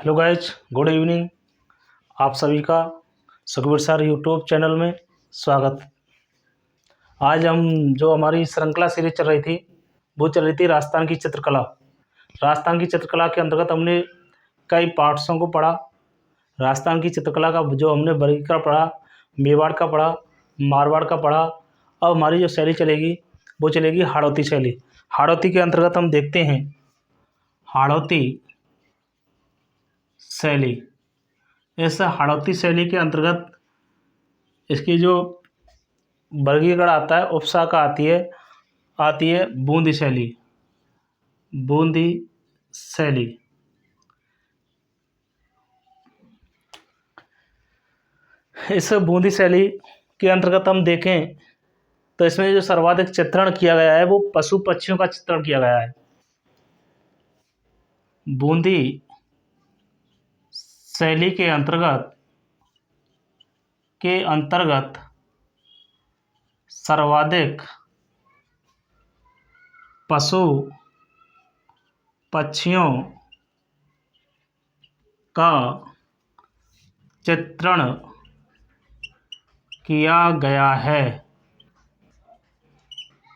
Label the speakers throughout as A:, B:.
A: Hello guys, good evening. आप सभी का सुखबीर सर यूट्यूब चैनल में स्वागत। आज हम जो हमारी श्रृंखला सीरीज चल रही थी वो चल रही थी राजस्थान की चित्रकला। राजस्थान की चित्रकला के अंतर्गत हमने कई पार्ट्सों को पढ़ा। राजस्थान की चित्रकला का जो हमने वर्गीकरण का पढ़ा, मेवाड़ का पढ़ा, मारवाड़ का पढ़ा। अब हमारी जो शैली चलेगी वो चलेगी हाड़ौती शैली। हाड़ौती के अंतर्गत हम देखते हैं हाड़ौती शैली। इस हाड़ौती शैली के अंतर्गत इसकी जो वर्गीकरण आता है उपशाखा आती है बूंदी शैली। बूंदी शैली इस बूंदी शैली के अंतर्गत हम देखें तो इसमें जो सर्वाधिक चित्रण किया गया है वो पशु पक्षियों का चित्रण किया गया है। बूंदी शैली के अंतर्गत सर्वाधिक पशु पक्षियों का चित्रण किया गया है।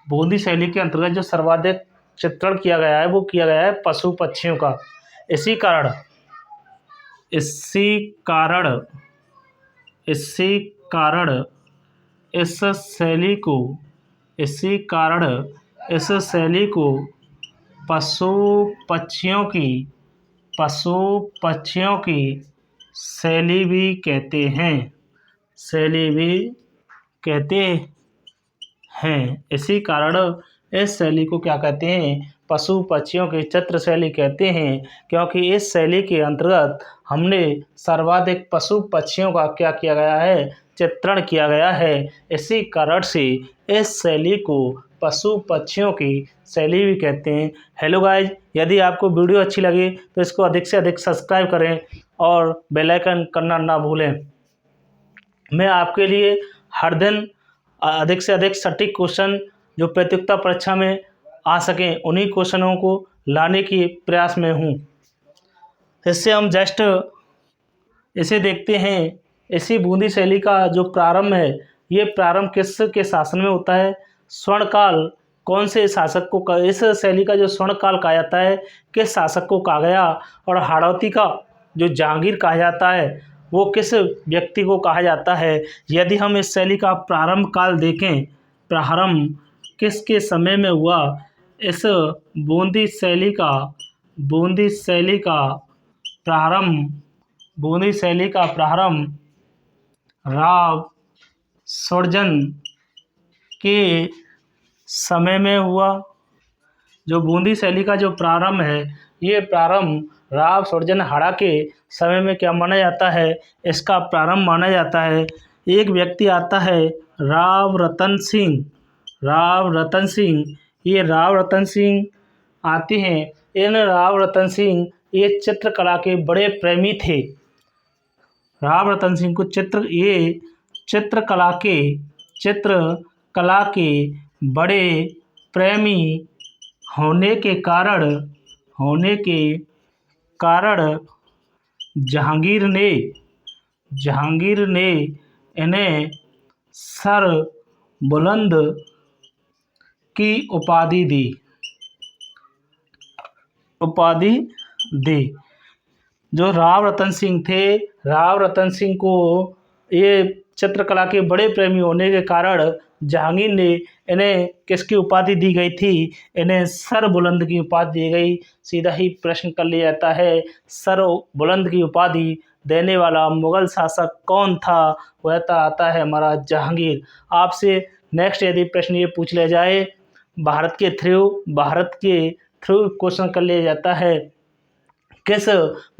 A: बूंदी शैली के अंतर्गत जो सर्वाधिक चित्रण किया गया है वो किया गया है पशु पक्षियों का। इसी कारण इस शैली को पशु पक्षियों की शैली भी कहते हैं। इसी कारण इस शैली को क्या कहते हैं? पशु पक्षियों की चित्र शैली कहते हैं, क्योंकि इस शैली के अंतर्गत हमने सर्वाधिक पशु पक्षियों का क्या किया गया है? चित्रण किया गया है। इसी कारण से इस शैली को पशु पक्षियों की शैली भी कहते हैं। हेलो गाइज, यदि आपको वीडियो अच्छी लगे तो इसको अधिक से अधिक सब्सक्राइब करें और बेल आइकन करना ना भूलें। मैं आपके लिए हर दिन अधिक से अधिक सटीक क्वेश्चन जो प्रतियोगिता परीक्षा में आ सकें उन्हीं क्वेश्चनों को लाने के प्रयास में हूँ। इससे हम जस्ट इसे देखते हैं। इसी बूंदी शैली का जो प्रारंभ है, ये प्रारंभ किसके शासन में होता है? स्वर्णकाल कौन से शासक को इस शैली का जो स्वर्णकाल कहा जाता है किस शासक को कहा गया? और हाड़ौती का जो जहांगीर कहा जाता है वो किस व्यक्ति को कहा जाता है? यदि हम इस शैली का प्रारंभ काल देखें, प्रारंभ किसके समय में हुआ? इस बूंदी शैली का प्रारंभ राव सुरजन के समय में हुआ। जो बूंदी शैली का जो प्रारंभ है, ये प्रारंभ राव सुरजन हाड़ा के समय में क्या माना जाता है? इसका प्रारंभ माना जाता है। एक व्यक्ति आता है राव रतन सिंह। ये राव रतन सिंह आते हैं। इन राव रतन सिंह ये चित्रकला के बड़े प्रेमी थे। राव रतन सिंह को चित्रकला के बड़े प्रेमी होने के कारण जहांगीर ने इन्हें सर बुलंद की उपाधि दी। जो राव रतन सिंह थे, राव रतन सिंह को ये चित्रकला के बड़े प्रेमी होने के कारण जहांगीर ने इन्हें किसकी उपाधि दी गई थी? इन्हें सर बुलंद की उपाधि दी गई। सीधा ही प्रश्न कर लिया जाता है, सर बुलंद की उपाधि देने वाला मुगल शासक कौन था? वह आता है हमारा जहांगीर। आपसे नेक्स्ट यदि प्रश्न ये पूछ लिया जाए, भारत के थ्रू क्वेश्चन कर लिया जाता है, किस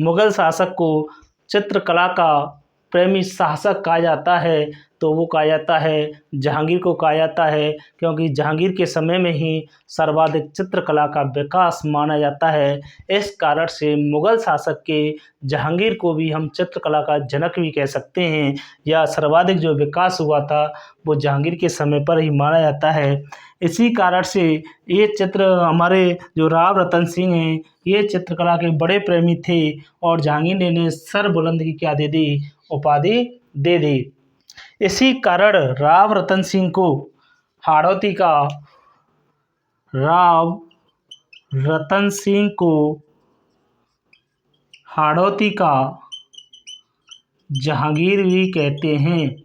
A: मुगल शासक को चित्रकला का प्रेमी शासक कहा जाता है तो वो कहा जाता है जहांगीर को कहा जाता है, क्योंकि जहांगीर के समय में ही सर्वाधिक चित्रकला का विकास माना जाता है। इस कारण से मुग़ल शासक के जहांगीर को भी हम चित्रकला का जनक भी कह सकते हैं, या सर्वाधिक जो विकास हुआ था वो जहांगीर के समय पर ही माना जाता है। इसी कारण से ये चित्र हमारे जो राव रतन सिंह हैं, ये चित्रकला के बड़े प्रेमी थे और जहांगीर ने इन्हें सर बुलंद की क्या दे दी, उपाधि दे दी। इसी कारण राव रतन सिंह को हाड़ौती का राव रतन सिंह को हाड़ौती का जहांगीर भी कहते हैं,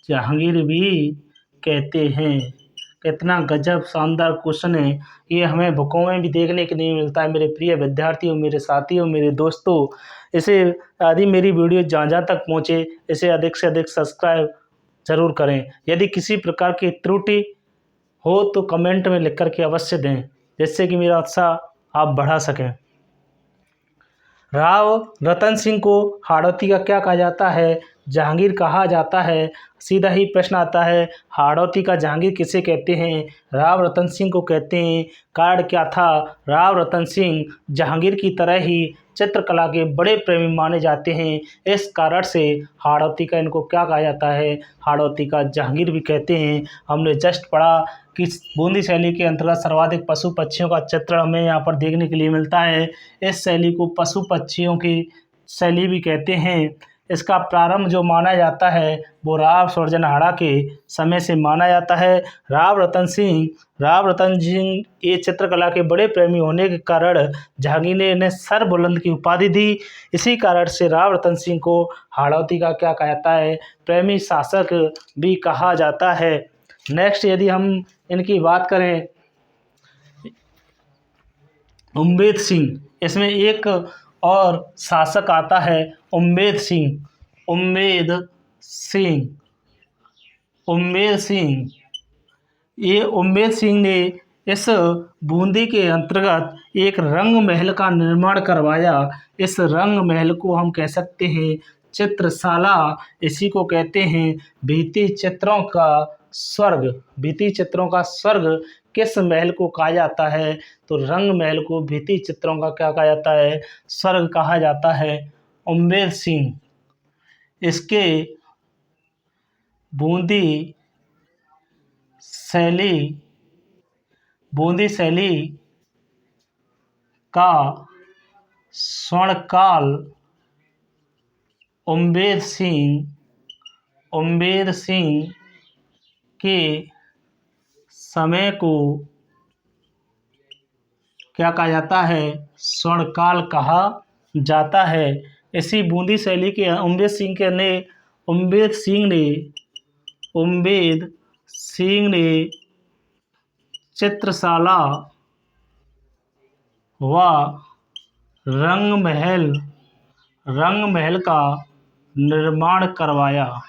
A: जहांगीर भी कहते हैं। कितना गजब शानदार क्वेश्चन है, ये हमें बुकों में भी देखने को नहीं मिलता है। मेरे प्रिय विद्यार्थियों, मेरे साथियों, मेरे दोस्तों, इसे यदि मेरी वीडियो जहाँ जहाँ तक पहुँचे इसे अधिक से अधिक सब्सक्राइब ज़रूर करें। यदि किसी प्रकार की त्रुटि हो तो कमेंट में लिख कर के अवश्य दें, जिससे कि मेरा उत्साह आप बढ़ा सकें। राव रतन सिंह को हाड़ौती का क्या कहा जाता है, जहांगीर कहा जाता है। सीधा ही प्रश्न आता है, हाड़ौती का जहांगीर किसे कहते हैं? राव रतन सिंह को कहते हैं। कारण क्या था? राव रतन सिंह जहांगीर की तरह ही चित्रकला के बड़े प्रेमी माने जाते हैं। इस कारण से हाड़ौती का इनको क्या कहा जाता है, हाड़ौती का जहांगीर भी कहते हैं। हमने जस्ट पढ़ा कि बूंदी शैली के अंतर्गत सर्वाधिक पशु पक्षियों का चित्रण हमें यहाँ पर देखने के लिए मिलता है। इस शैली को पशु पक्षियों की शैली भी कहते हैं। इसका प्रारंभ जो माना जाता है वो राव सुरजनहाड़ा के समय से माना जाता है। राव रतन सिंह ये चित्रकला के बड़े प्रेमी होने के कारण जहांगीर ने इन्हें सर बुलंद की उपाधि दी। इसी कारण से राव रतन सिंह को हाड़ौती का क्या कहा जाता है, प्रेमी शासक भी कहा जाता है। नेक्स्ट यदि हम इनकी बात करें, उम्मेद सिंह, इसमें एक और शासक आता है उम्मेद सिंह। ये उम्मेद सिंह ने इस बूंदी के अंतर्गत एक रंग महल का निर्माण करवाया। इस रंग महल को हम कह सकते हैं चित्रशाला। इसी को कहते हैं भित्ति चित्रों का स्वर्ग। किस महल को कहा जाता है? तो रंग महल को भित्ति चित्रों का क्या कहा जाता है, स्वर्ग कहा जाता है। उम्मेद सिंह इसके बूंदी शैली का स्वर्णकाल उम्मेद सिंह के समय को क्या कहा जाता है, स्वर्णकाल कहा जाता है। इसी बूंदी शैली के उम्मेद सिंह ने चित्रशाला व रंग महल का निर्माण करवाया।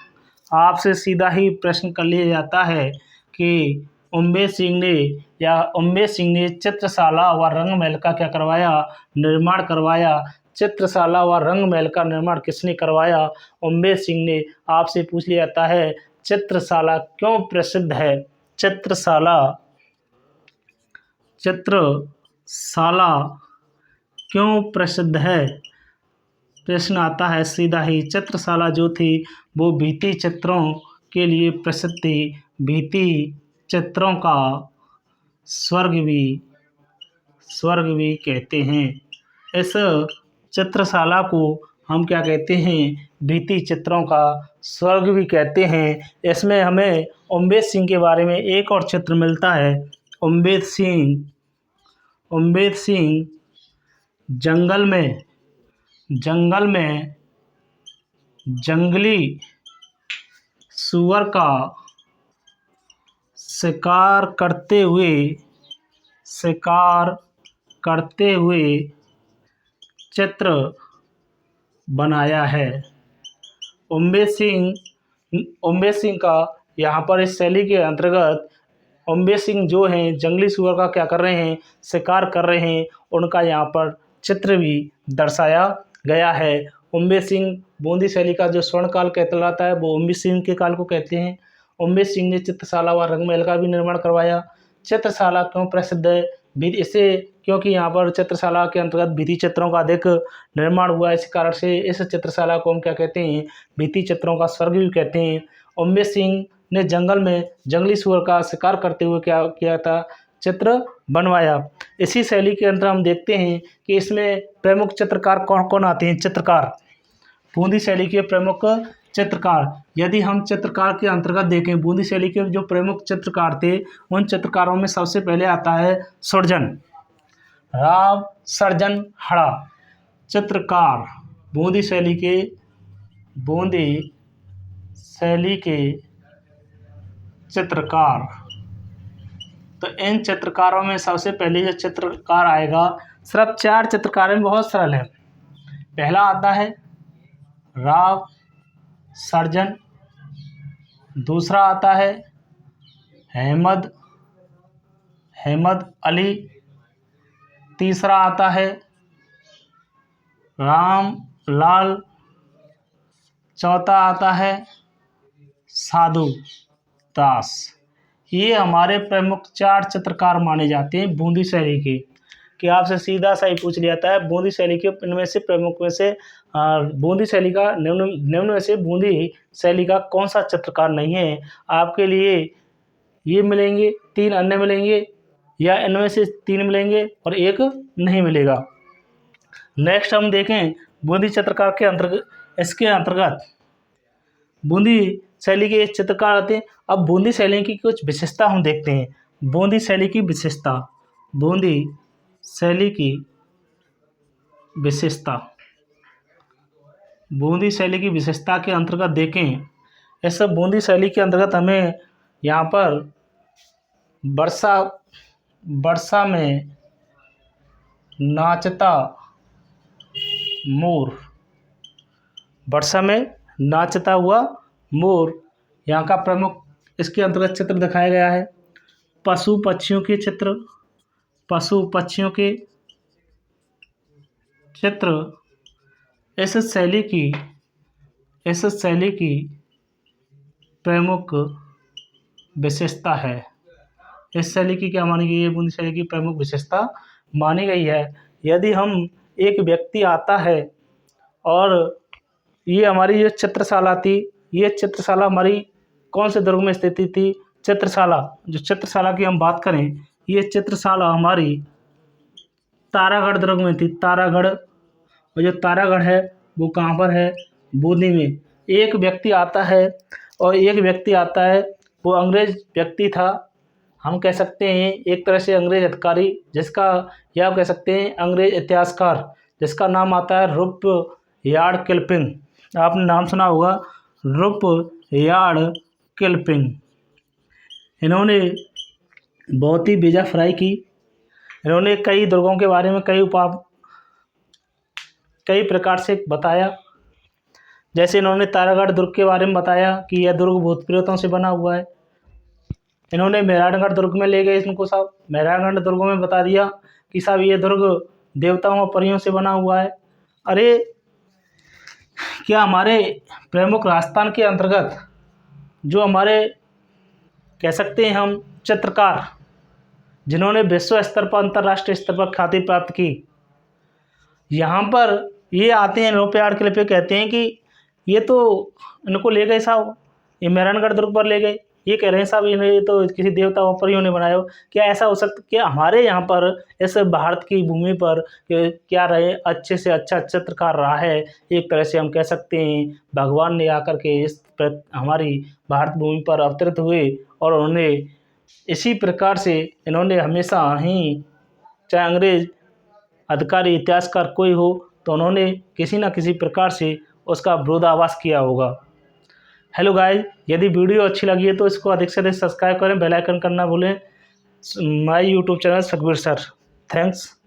A: आपसे सीधा ही प्रश्न कर लिया जाता है कि उम्मेद सिंह ने चित्रशाला व रंग महल का क्या करवाया, निर्माण करवाया। चित्रशाला व रंग महल का निर्माण किसने करवाया? उम्मेद सिंह ने। आपसे पूछ लिया जाता है चित्रशाला क्यों प्रसिद्ध है? चित्रशाला क्यों प्रसिद्ध है? प्रश्न आता है सीधा ही। चित्रशाला जो थी वो भित्ति चित्रों के लिए प्रसिद्ध थी। भित्ति चित्रों का स्वर्ग भी कहते हैं। इस चित्रशाला को हम क्या कहते हैं? भित्ति चित्रों का स्वर्ग भी कहते हैं। इसमें हमें उम्मेद सिंह के बारे में एक और चित्र मिलता है। उम्मेद सिंह जंगल में जंगली सूअर का शिकार करते हुए चित्र बनाया है। उम्मेद सिंह का यहाँ पर इस शैली के अंतर्गत उम्मेद सिंह जो हैं जंगली सूअर का क्या कर रहे हैं, शिकार कर रहे हैं। उनका यहाँ पर चित्र भी दर्शाया गया है। उम्बे सिंह बूंदी शैली का जो स्वर्ण काल कहलाता है वो उम्बे सिंह के काल को कहते हैं। उम्बे सिंह ने चित्रशाला व रंगमहल का भी निर्माण करवाया। चित्रशाला क्यों प्रसिद्ध है? इसे क्योंकि यहाँ पर चित्रशाला के अंतर्गत भित्ति चित्रों का अधिक निर्माण हुआ है, इस कारण से इस चित्रशाला को हम क्या कहते हैं? भित्ति चित्रों का स्वर्ग भी कहते हैं। उम्बे सिंह ने जंगल में जंगली सूअर का शिकार करते हुए क्या किया था? चित्र बनवाया। इसी शैली के अंदर हम देखते हैं कि इसमें प्रमुख चित्रकार कौन कौन आते हैं? चित्रकार बूंदी शैली के प्रमुख चित्रकार, यदि हम चित्रकार के अंतर्गत देखें बूंदी शैली के जो प्रमुख चित्रकार थे, उन चित्रकारों में सबसे पहले आता है सुरजन राव सर्जन हड़ा। चित्रकार बूंदी शैली के चित्रकार। तो इन चित्रकारों में सबसे पहले जो चित्रकार आएगा, सिर्फ 4 चित्रकार में, बहुत सरल है। पहला आता है राव सर्जन, दूसरा आता है हेमद अली, तीसरा आता है राम लाल, चौथा आता है साधु दास। ये हमारे प्रमुख 4 चित्रकार माने जाते हैं बूंदी शैली के। कि आपसे सीधा सा ही पूछ लिया जाता है बूंदी शैली के इनमें से प्रमुख में से बूंदी शैली का निम्न में से बूंदी शैली का कौन सा चित्रकार नहीं है? आपके लिए ये मिलेंगे, 3 अन्य मिलेंगे, या इनमें से 3 मिलेंगे और 1 नहीं मिलेगा। नेक्स्ट हम देखें बूंदी चित्रकार के अंतर्गत, इसके अंतर्गत बूंदी शैली के चित्रकार आते हैं। अब बूंदी शैली की कुछ विशेषता हम देखते हैं। बूंदी शैली की विशेषता, बूंदी शैली की विशेषता के अंतर्गत देखें, इस बूंदी शैली के अंतर्गत हमें यहाँ पर वर्षा में नाचता मोर, वर्षा में नाचता हुआ मोर यहाँ का प्रमुख इसके अंतर्गत चित्र दिखाया गया है। पशु पक्षियों के चित्र इस शैली की प्रमुख विशेषता है। इस शैली की क्या मानी गई है? बूंदी शैली की प्रमुख विशेषता मानी गई है। यदि हम एक व्यक्ति आता है और ये हमारी जो चित्रशाला थी, ये चित्रशाला हमारी कौन से दुर्ग में स्थित थी? चित्रशाला की हम बात करें, ये चित्रशाला हमारी तारागढ़ दुर्ग में थी। तारागढ़, और जो तारागढ़ है वो कहाँ पर है? बूंदी में। एक व्यक्ति आता है वो अंग्रेज व्यक्ति था, हम कह सकते हैं एक तरह से अंग्रेज अधिकारी, जिसका, या कह सकते हैं अंग्रेज इतिहासकार, जिसका नाम आता है रुडयार्ड किपलिंग। आपने नाम सुना होगा, रुडयार्ड किपलिंग। इन्होंने बहुत ही बेजाफराई की। इन्होंने कई दुर्गों के बारे में कई प्रकार से बताया। जैसे इन्होंने तारागढ़ दुर्ग के बारे में बताया कि यह दुर्ग भूत प्रेतों से बना हुआ है। इन्होंने मेहरानगढ़ दुर्ग में ले गए इनको साहब, मेहरानगढ़ दुर्ग में बता दिया कि साहब ये दुर्ग देवताओं और परियों से बना हुआ है। अरे क्या हमारे प्रमुख राजस्थान के अंतर्गत जो हमारे कह सकते हैं हम चित्रकार, जिन्होंने विश्व स्तर पर, अंतर्राष्ट्रीय स्तर पर ख्याति प्राप्त की, यहाँ पर ये आते हैं, रुडयार्ड किपलिंग कहते हैं कि ये तो इनको ले गए साहब, ये मेहरानगढ़ दुर्ग पर ले गए, ये कह रहे हैं साहब ये तो किसी देवता और परियों ने बनाया हो। क्या ऐसा हो सकता? क्या हमारे यहाँ पर इस भारत की भूमि पर क्या रहे अच्छे से अच्छा चित्रकार रहा है? एक तरह से हम कह सकते हैं भगवान ने आकर के हमारी भारत भूमि पर अवतरित हुए और उन्होंने इसी प्रकार से इन्होंने हमेशा ही, चाहे अंग्रेज अधिकारी, इतिहासकार कोई हो, तो उन्होंने किसी न किसी प्रकार से उसका विरोधाभास किया होगा। हेलो गाइस, यदि वीडियो अच्छी लगी है तो इसको अधिक से अधिक सब्सक्राइब करें, बेल आइकन करना भूलें। My YouTube channel Sukhbir sir. Thanks.